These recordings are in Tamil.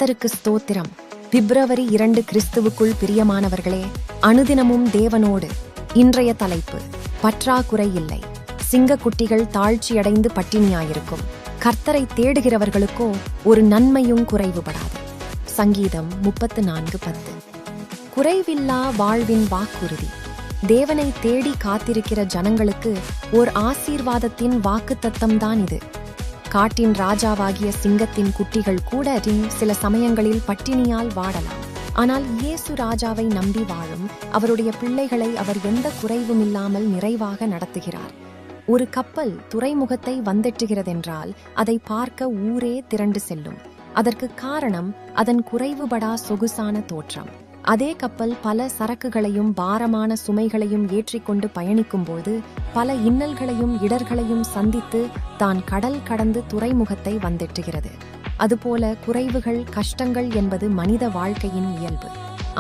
கர்த்தருக்கு ஸ்தோத்திரம். பிப்ரவரி 2 கிறிஸ்துவுக்குள் பிரியமானவர்களே, அனுதினமும் தேவனோடு. இன்றைய தலைப்பு: பற்றாக்குறை இல்லை. சிங்கக்குட்டிகள் தாழ்ச்சியடைந்து பட்டினியாயிருக்கும், கர்த்தரை தேடுகிறவர்களுக்கோ ஒரு நன்மையும் குறைவுபடாது. சங்கீதம் 34:10. குறைவில்லா வாழ்வின் வாக்குறுதி. தேவனை தேடி காத்திருக்கிற ஜனங்களுக்கு ஓர் ஆசீர்வாதத்தின் வாக்குத்தத்தம்தான் இது. காட்டின் ராஜாவாகிய சிங்கத்தின் குட்டிகள் கூட சில சமயங்களில் பட்டினியால் வாடலாம். ஆனால் இயேசு ராஜாவை நம்பி வாழும் அவருடைய பிள்ளைகளை அவர் எந்த குறைவுமில்லாமல் நிறைவாக நடத்துகிறார். ஒரு கப்பல் துறைமுகத்தை வந்தெட்டுகிறதென்றால் அதை பார்க்க ஊரே திரண்டு செல்லும். அதற்கு காரணம் அதன் குறைவுபடா சொகுசான தோற்றம். அதே கப்பல் பல சரக்குகளையும் பாரமான சுமைகளையும் ஏற்றிக்கொண்டு பயணிக்கும்போது பல இன்னல்களையும் இடர்களையும் சந்தித்து தான் கடல் கடந்து துறைமுகத்தை வந்தெட்டுகிறது. அதுபோல குறைவுகள், கஷ்டங்கள் என்பது மனித வாழ்க்கையின் இயல்பு.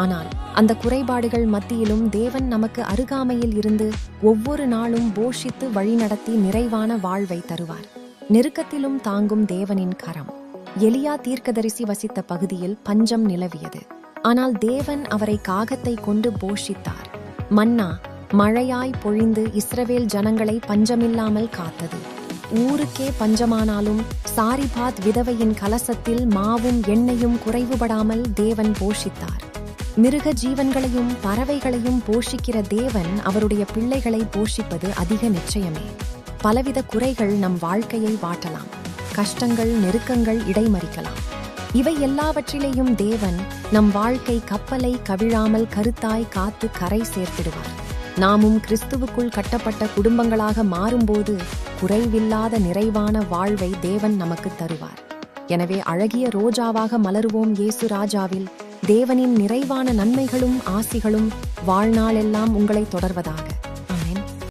ஆனால் அந்த குறைபாடுகள் மத்தியிலும் தேவன் நமக்கு அருகாமையில் இருந்து ஒவ்வொரு நாளும் போஷித்து வழிநடத்தி நிறைவான வாழ்வை தருவார். நெருக்கத்திலும் தாங்கும் தேவனின் கரம். எலியா தீர்க்கதரிசி வசித்த பகுதியில் பஞ்சம் நிலவியது. ஆனால் தேவன் அவரை காகத்தை கொண்டு போஷித்தார். மன்னா மழையாய் பொழிந்து இஸ்ரவேல் ஜனங்களை பஞ்சமில்லாமல் காத்தது. ஊருக்கே பஞ்சமானாலும் சாரிபாத் விதவையின் கலசத்தில் மாவும் எண்ணெயும் குறைவுபடாமல் தேவன் போஷித்தார். மிருக ஜீவன்களையும் பறவைகளையும் போஷிக்கிற தேவன் அவருடைய பிள்ளைகளை போஷிப்பது அதிக நிச்சயமே. பலவித குறைகள் நம் வாழ்க்கையை வாட்டலாம். கஷ்டங்கள், நெருக்கங்கள் இடைமறிக்கலாம். இவை எல்லாவற்றிலேயும் தேவன் நம் வாழ்க்கை கப்பலை கவிழாமல் கருத்தாய் காத்து கரை சேர்த்திடுவார். நாமும் கிறிஸ்துவுக்குள் கட்டப்பட்ட குடும்பங்களாக மாறும்போது குறைவில்லாத நிறைவான வாழ்வை தேவன் நமக்கு தருவார். எனவே அழகிய ரோஜாவாக மலருவோம் இயேசு ராஜாவில். தேவனின் நிறைவான நன்மைகளும் ஆசிகளும் வாழ்நாளெல்லாம் உங்களை தொடர்வதாக.